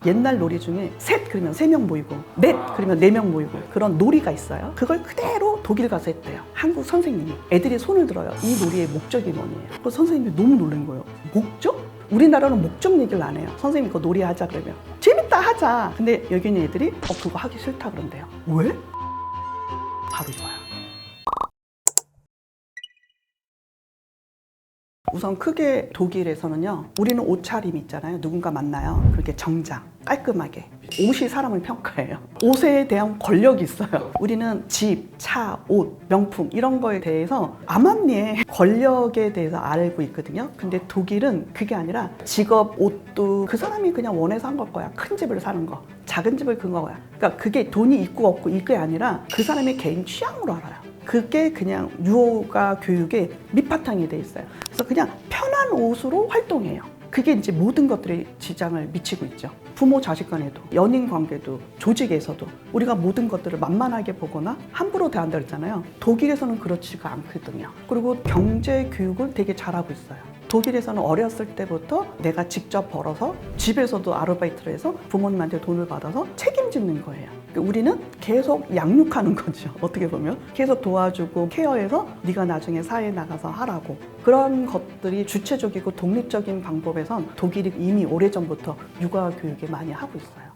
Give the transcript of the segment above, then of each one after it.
옛날 놀이 중에 셋 그러면 3명 모이고 넷 그러면 4명 모이고 그런 놀이가 있어요. 그걸 그대로 독일 가서 했대요. 한국 선생님이. 애들이 손을 들어요. 이 놀이의 목적이 뭐냐고. 그 선생님이 너무 놀란 거예요. 목적? 우리나라는 목적 얘기를 안 해요. 선생님이 그거 놀이하자 그러면 재밌다 하자. 근데 여기 있는 애들이 그거 하기 싫다 그런대요. 왜? 바로 이거야. 우선 크게 독일에서는요, 우리는 옷차림 있잖아요. 누군가 만나요. 그렇게 정장, 깔끔하게. 옷이 사람을 평가해요. 옷에 대한 권력이 있어요. 우리는 집, 차, 옷, 명품 이런 거에 대해서 암암리에 권력에 대해서 알고 있거든요. 근데 독일은 그게 아니라 직업, 옷도 그 사람이 그냥 원해서 한 걸 거야. 큰 집을 사는 거, 작은 집을 큰 거야. 그러니까 그게 돈이 있고 없고 이게 아니라 그 사람의 개인 취향으로 알아요. 그게 그냥 유호가 교육의 밑바탕이 돼 있어요. 그래서 그냥 편한 옷으로 활동해요. 그게 이제 모든 것들에 지장을 미치고 있죠. 부모 자식 간에도, 연인 관계도, 조직에서도 우리가 모든 것들을 만만하게 보거나 함부로 대한다 그랬잖아요. 독일에서는 그렇지가 않거든요. 그리고 경제 교육을 되게 잘하고 있어요. 독일에서는 어렸을 때부터 내가 직접 벌어서 집에서도 아르바이트를 해서 부모님한테 돈을 받아서 책임지는 거예요. 우리는 계속 양육하는 거죠. 어떻게 보면 계속 도와주고 케어해서 네가 나중에 사회에 나가서 하라고. 그런 것들이 주체적이고 독립적인 방법에선 독일이 이미 오래전부터 육아 교육에 많이 하고 있어요.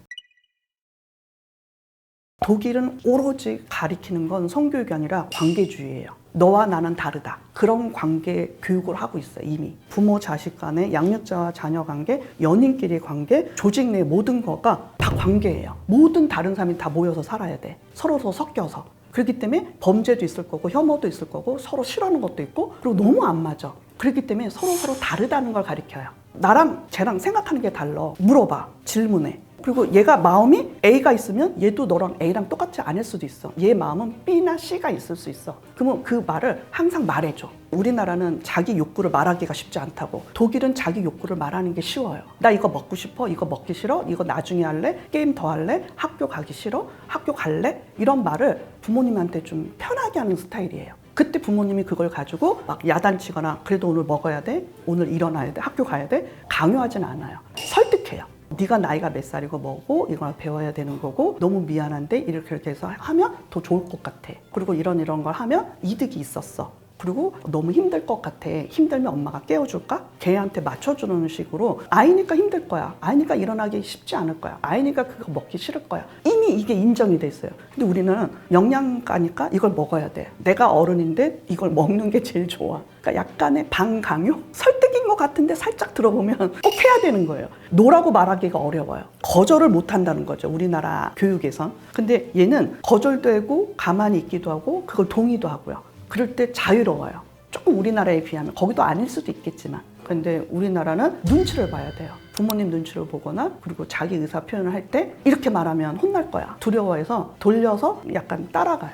독일은 오로지 가리키는 건 성교육이 아니라 관계주의예요. 너와 나는 다르다. 그런 관계 교육을 하고 있어요. 이미. 부모 자식 간의 양육자와 자녀 관계, 연인끼리 관계, 조직 내 모든 거가 다 관계예요. 모든 다른 사람이 다 모여서 살아야 돼. 서로 섞여서. 그렇기 때문에 범죄도 있을 거고 혐오도 있을 거고 서로 싫어하는 것도 있고 그리고 너무 안 맞아. 그렇기 때문에 서로 다르다는 걸 가리켜요. 나랑 쟤랑 생각하는 게 달라. 물어봐. 질문해. 그리고 얘가 마음이 A가 있으면 얘도 너랑 A랑 똑같지 않을 수도 있어. 얘 마음은 B나 C가 있을 수 있어. 그러면 그 말을 항상 말해줘. 우리나라는 자기 욕구를 말하기가 쉽지 않다고. 독일은 자기 욕구를 말하는 게 쉬워요. 나 이거 먹고 싶어? 이거 먹기 싫어? 이거 나중에 할래? 게임 더 할래? 학교 가기 싫어? 학교 갈래? 이런 말을 부모님한테 좀 편하게 하는 스타일이에요. 그때 부모님이 그걸 가지고 막 야단치거나 그래도 오늘 먹어야 돼? 오늘 일어나야 돼? 학교 가야 돼? 강요하진 않아요. 설득해요. 네가 나이가 몇 살이고 뭐고 이걸 배워야 되는 거고 너무 미안한데 이렇게 해서 하면 더 좋을 것 같아. 그리고 이런 걸 하면 이득이 있었어. 그리고 너무 힘들 것 같아. 힘들면 엄마가 깨워줄까? 걔한테 맞춰주는 식으로 아이니까 힘들 거야. 아이니까 일어나기 쉽지 않을 거야. 아이니까 그거 먹기 싫을 거야. 이미 이게 인정이 돼 있어요. 근데 우리는 영양가니까 이걸 먹어야 돼. 내가 어른인데 이걸 먹는 게 제일 좋아. 그러니까 약간의 반강요? 설득인 것 같은데 살짝 들어보면 꼭 해야 되는 거예요. 노라고 말하기가 어려워요. 거절을 못 한다는 거죠. 우리나라 교육에선. 근데 얘는 거절되고 가만히 있기도 하고 그걸 동의도 하고요. 그럴 때 자유로워요. 조금 우리나라에 비하면 거기도 아닐 수도 있겠지만 근데 우리나라는 눈치를 봐야 돼요. 부모님 눈치를 보거나 그리고 자기 의사 표현을 할 때 이렇게 말하면 혼날 거야. 두려워해서 돌려서 약간 따라가요.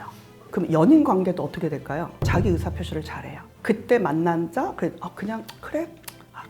그럼 연인 관계도 어떻게 될까요? 자기 의사 표시를 잘해요. 그때 만난 자 그냥 그래?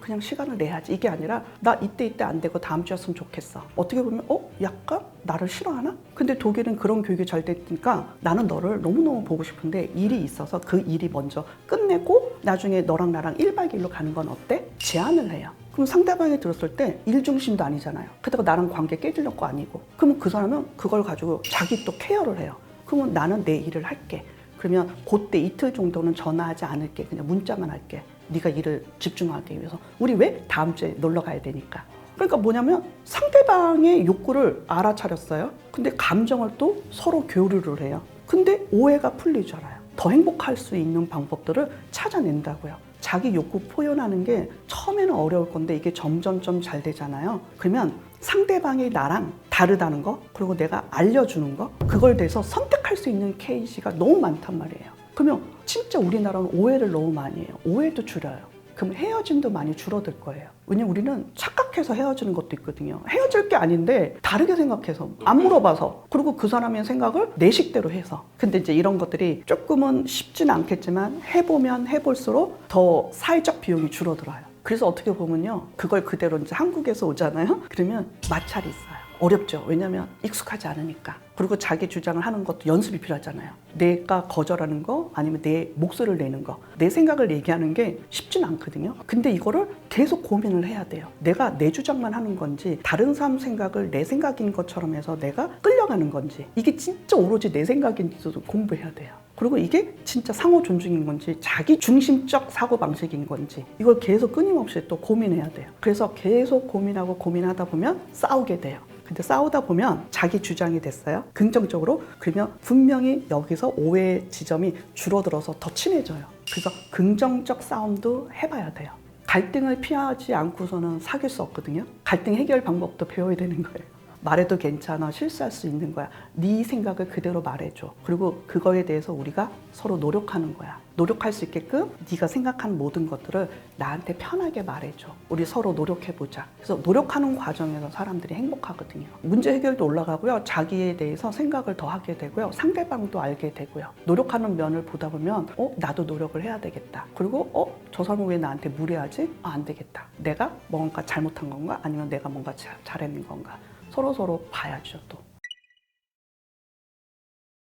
그냥 시간을 내야지. 이게 아니라 나 이때 안 되고 다음 주였으면 좋겠어. 어떻게 보면 약간 나를 싫어하나? 근데 독일은 그런 교육이 잘 됐으니까 나는 너를 너무너무 보고 싶은데 일이 있어서 그 일이 먼저 끝내고 나중에 너랑 나랑 1박 2일로 가는 건 어때? 제안을 해요. 그럼 상대방이 들었을 때 일중심도 아니잖아요. 그렇다고 나랑 관계 깨지려는 거 아니고. 그러면 그 사람은 그걸 가지고 자기 또 케어를 해요. 그러면 나는 내 일을 할게. 그러면 그때 이틀 정도는 전화하지 않을게. 그냥 문자만 할게. 네가 일을 집중하기 위해서. 우리 왜? 다음 주에 놀러 가야 되니까. 그러니까 뭐냐면 상대방의 욕구를 알아차렸어요. 근데 감정을 또 서로 교류를 해요. 근데 오해가 풀리잖아요. 더 행복할 수 있는 방법들을 찾아낸다고요. 자기 욕구 표현하는 게 처음에는 어려울 건데 이게 점점점 잘 되잖아요. 그러면 상대방이 나랑 다르다는 거 그리고 내가 알려주는 거 그걸 대해서 선택할 수 있는 케이스가 너무 많단 말이에요. 그러면 진짜 우리나라는 오해를 너무 많이 해요. 오해도 줄여요. 그럼 헤어짐도 많이 줄어들 거예요. 왜냐면 우리는 착각해서 헤어지는 것도 있거든요. 헤어질 게 아닌데 다르게 생각해서 안 물어봐서 그리고 그 사람의 생각을 내 식대로 해서 근데 이제 이런 것들이 조금은 쉽지는 않겠지만 해보면 해볼수록 더 사회적 비용이 줄어들어요. 그래서 어떻게 보면요. 그걸 그대로 이제 한국에서 오잖아요. 그러면 마찰이 있어요. 어렵죠. 왜냐하면 익숙하지 않으니까. 그리고 자기 주장을 하는 것도 연습이 필요하잖아요. 내가 거절하는 거 아니면 내 목소리를 내는 거, 내 생각을 얘기하는 게 쉽진 않거든요. 근데 이거를 계속 고민을 해야 돼요. 내가 내 주장만 하는 건지 다른 사람 생각을 내 생각인 것처럼 해서 내가 끌려가는 건지, 이게 진짜 오로지 내 생각인지도 공부해야 돼요. 그리고 이게 진짜 상호 존중인 건지 자기 중심적 사고방식인 건지 이걸 계속 끊임없이 또 고민해야 돼요. 그래서 계속 고민하고 고민하다 보면 싸우게 돼요. 근데 싸우다 보면 자기 주장이 됐어요. 긍정적으로. 그러면 분명히 여기서 오해 지점이 줄어들어서 더 친해져요. 그래서 긍정적 싸움도 해봐야 돼요. 갈등을 피하지 않고서는 사귈 수 없거든요. 갈등 해결 방법도 배워야 되는 거예요. 말해도 괜찮아, 실수할 수 있는 거야. 네 생각을 그대로 말해줘. 그리고 그거에 대해서 우리가 서로 노력하는 거야. 노력할 수 있게끔 네가 생각하는 모든 것들을 나한테 편하게 말해줘. 우리 서로 노력해보자. 그래서 노력하는 과정에서 사람들이 행복하거든요. 문제 해결도 올라가고요. 자기에 대해서 생각을 더 하게 되고요. 상대방도 알게 되고요. 노력하는 면을 보다 보면 나도 노력을 해야 되겠다. 그리고 저 사람은 왜 나한테 무례하지? 안 되겠다. 내가 뭔가 잘못한 건가? 아니면 내가 뭔가 잘했는 건가? 서로 봐야죠. 또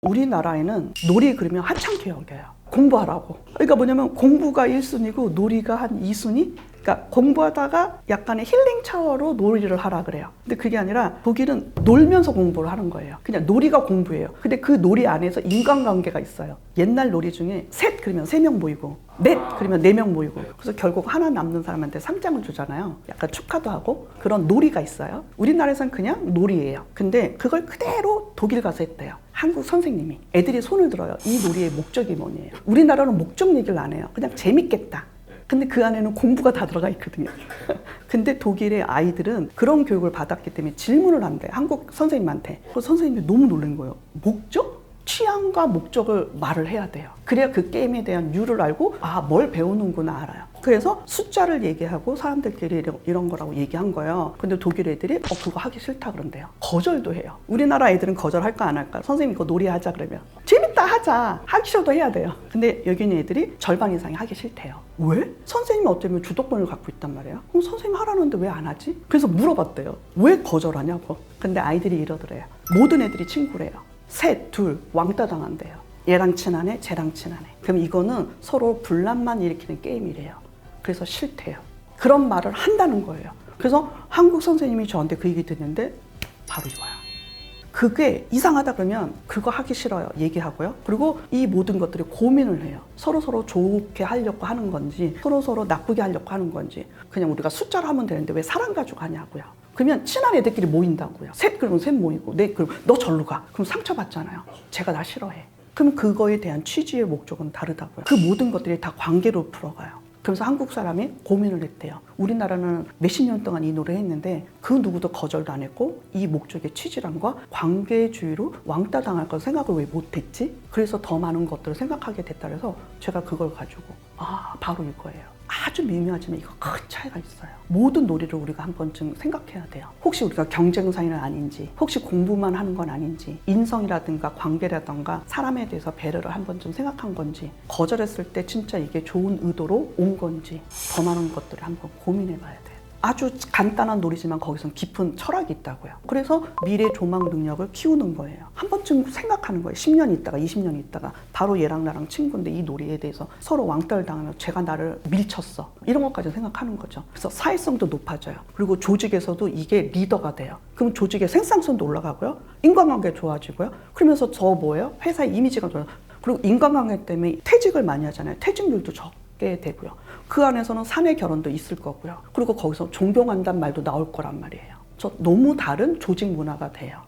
우리나라에는 놀이 그러면 하찮게 여겨요. 공부하라고. 그러니까 뭐냐면 공부가 1순위고 놀이가 한 2순위? 그러니까 공부하다가 약간의 힐링 차원으로 놀이를 하라 그래요. 근데 그게 아니라 독일은 놀면서 공부를 하는 거예요. 그냥 놀이가 공부예요. 근데 그 놀이 안에서 인간관계가 있어요. 옛날 놀이 중에 셋 그러면 3명 모이고 넷 그러면 4명 모이고, 그래서 결국 하나 남는 사람한테 상장을 주잖아요. 약간 축하도 하고 그런 놀이가 있어요. 우리나라에서는 그냥 놀이예요. 근데 그걸 그대로 독일 가서 했대요. 한국 선생님이. 애들이 손을 들어요. 이 놀이의 목적이 뭐냐요. 우리나라는 목적 얘기를 안 해요. 그냥 재밌겠다. 근데 그 안에는 공부가 다 들어가 있거든요. 근데 독일의 아이들은 그런 교육을 받았기 때문에 질문을 한대. 한국 선생님한테. 그 선생님이 너무 놀란 거예요. 목적? 취향과 목적을 말을 해야 돼요. 그래야 그 게임에 대한 류를 알고 뭘 배우는구나 알아요. 그래서 숫자를 얘기하고 사람들끼리 이런 거라고 얘기한 거예요. 근데 독일 애들이 그거 하기 싫다 그런대요. 거절도 해요. 우리나라 애들은 거절할까 안 할까? 선생님 이거 놀이하자 그러면 재밌다 하자. 하기 싫어도 해야 돼요. 근데 여기 있는 애들이 절반 이상이 하기 싫대요. 왜? 선생님이 어쩌면 주도권을 갖고 있단 말이에요. 선생님 하라는데 왜 안 하지? 그래서 물어봤대요. 왜 거절하냐고. 근데 아이들이 이러더래요. 모든 애들이 친구래요. 셋, 둘, 왕따 당한대요. 얘랑 친하네, 쟤랑 친하네. 그럼 이거는 서로 분란만 일으키는 게임이래요. 그래서 싫대요. 그런 말을 한다는 거예요. 그래서 한국 선생님이 저한테 그 얘기 듣는데 바로 이거야. 그게 이상하다 그러면 그거 하기 싫어요. 얘기하고요. 그리고 이 모든 것들이 고민을 해요. 서로 좋게 하려고 하는 건지 서로 나쁘게 하려고 하는 건지. 그냥 우리가 숫자로 하면 되는데 왜 사람 가지고 하냐고요. 그러면 친한 애들끼리 모인다고요. 셋 그러면 셋 모이고, 넷 그러면 너 절로 가. 그럼 상처받잖아요. 제가 나 싫어해. 그럼 그거에 대한 취지의 목적은 다르다고요. 그 모든 것들이 다 관계로 풀어가요. 그래서 한국 사람이 고민을 했대요. 우리나라는 몇십 년 동안 이 노래를 했는데 그 누구도 거절도 안 했고 이 목적의 취지란과 관계주의로 왕따 당할 걸 생각을 왜 못했지? 그래서 더 많은 것들을 생각하게 됐다 그래서 제가 그걸 가지고 바로 이거예요. 아주 미묘하지만 이거 큰 차이가 있어요. 모든 놀이를 우리가 한 번쯤 생각해야 돼요. 혹시 우리가 경쟁 사이는 아닌지, 혹시 공부만 하는 건 아닌지, 인성이라든가 관계라든가 사람에 대해서 배려를 한 번쯤 생각한 건지, 거절했을 때 진짜 이게 좋은 의도로 온 건지 더 많은 것들을 한번 고민해 봐야 돼요. 아주 간단한 놀이지만 거기선 깊은 철학이 있다고요. 그래서 미래 조망 능력을 키우는 거예요. 한 번쯤 생각하는 거예요. 10년 있다가 20년 있다가 바로 얘랑 나랑 친구인데 이 놀이에 대해서 서로 왕따를 당하면 제가 나를 밀쳤어. 이런 것까지 생각하는 거죠. 그래서 사회성도 높아져요. 그리고 조직에서도 이게 리더가 돼요. 그럼 조직의 생산성도 올라가고요. 인간관계 좋아지고요. 그러면서 뭐예요? 회사의 이미지가 좋아요. 그리고 인간관계 때문에 퇴직을 많이 하잖아요. 퇴직률도 적게 되고요. 그 안에서는 사내 결혼도 있을 거고요. 그리고 거기서 존경한다는 말도 나올 거란 말이에요. 너무 다른 조직 문화가 돼요.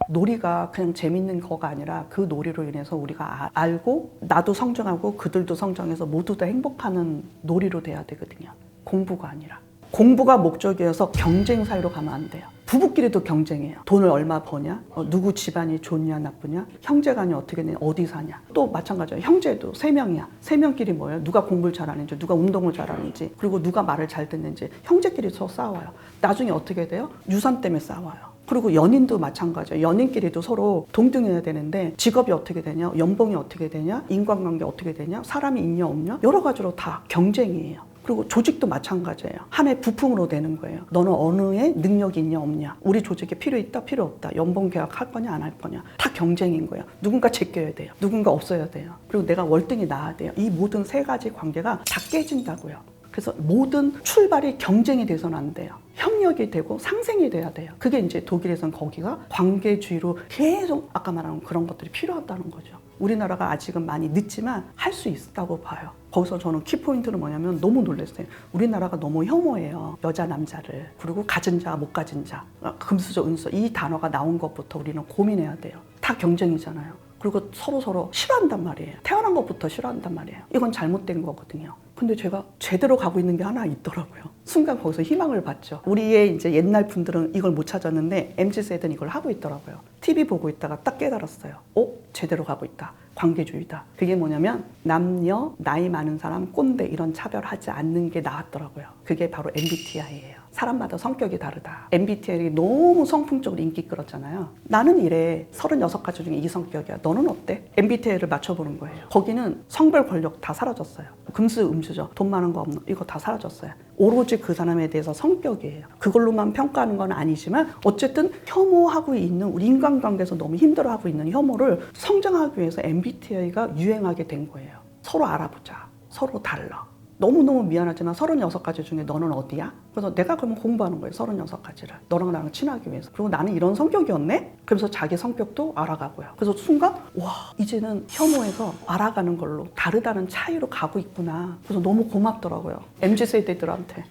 놀이가 그냥 재밌는 거가 아니라 그 놀이로 인해서 우리가 알고 나도 성장하고 그들도 성장해서 모두 다 행복하는 놀이로 돼야 되거든요. 공부가 아니라. 공부가 목적이어서 경쟁 사이로 가면 안 돼요. 부부끼리도 경쟁해요. 돈을 얼마 버냐? 누구 집안이 좋냐 나쁘냐? 형제간이 어떻게 되냐? 어디 사냐? 또 마찬가지예요. 형제도 3명이야. 3명끼리 뭐예요? 누가 공부를 잘하는지, 누가 운동을 잘하는지, 그리고 누가 말을 잘 듣는지 형제끼리 서로 싸워요. 나중에 어떻게 돼요? 유산 때문에 싸워요. 그리고 연인도 마찬가지예요. 연인끼리도 서로 동등해야 되는데 직업이 어떻게 되냐? 연봉이 어떻게 되냐? 인간관계 어떻게 되냐? 사람이 있냐 없냐? 여러 가지로 다 경쟁이에요. 그리고 조직도 마찬가지예요. 하나의 부품으로 되는 거예요. 너는 어느 에 능력이 있냐 없냐. 우리 조직에 필요 있다 필요 없다. 연봉 계약 할 거냐 안 할 거냐. 다 경쟁인 거예요. 누군가 제껴야 돼요. 누군가 없어야 돼요. 그리고 내가 월등히 나아야 돼요. 이 모든 세 가지 관계가 다 깨진다고요. 그래서 모든 출발이 경쟁이 돼서는 안 돼요. 협력이 되고 상생이 돼야 돼요. 그게 이제 독일에서는 거기가 관계주의로 계속 아까 말한 그런 것들이 필요하다는 거죠. 우리나라가 아직은 많이 늦지만 할 수 있다고 봐요. 거기서 저는 키포인트는 뭐냐면 너무 놀랐어요. 우리나라가 너무 혐오해요. 여자 남자를. 그리고 가진 자 못 가진 자. 금수저 은수저 이 단어가 나온 것부터 우리는 고민해야 돼요. 다 경쟁이잖아요. 그리고 서로 싫어한단 말이에요. 태어난 것부터 싫어한단 말이에요. 이건 잘못된 거거든요. 근데 제가 제대로 가고 있는 게 하나 있더라고요. 순간 거기서 희망을 봤죠. 우리의 이제 옛날 분들은 이걸 못 찾았는데 MZ세대는 이걸 하고 있더라고요. TV 보고 있다가 딱 깨달았어요. 제대로 가고 있다. 관계주의다. 그게 뭐냐면 남녀, 나이 많은 사람, 꼰대 이런 차별하지 않는 게 나왔더라고요. 그게 바로 MBTI예요. 사람마다 성격이 다르다. MBTI가 너무 성품적으로 인기 끌었잖아요. 나는 이래. 36가지 중에 이 성격이야. 너는 어때? MBTI를 맞춰보는 거예요. 거기는 성별 권력 다 사라졌어요. 금수 음수저, 돈 많은 거 없는 이거 다 사라졌어요. 오로지 그 사람에 대해서 성격이에요. 그걸로만 평가하는 건 아니지만 어쨌든 혐오하고 있는 우리 인간관계에서 너무 힘들어하고 있는 혐오를 성장하기 위해서 MBTI가 유행하게 된 거예요. 서로 알아보자. 서로 달라. 너무너무 미안하지만 36가지 중에 너는 어디야? 그래서 내가 그러면 공부하는 거예요. 36가지를. 너랑 나랑 친하기 위해서. 그리고 나는 이런 성격이었네? 그래서 자기 성격도 알아가고요. 그래서 순간 와 이제는 혐오에서 알아가는 걸로 다르다는 차이로 가고 있구나. 그래서 너무 고맙더라고요. MZ세대들한테.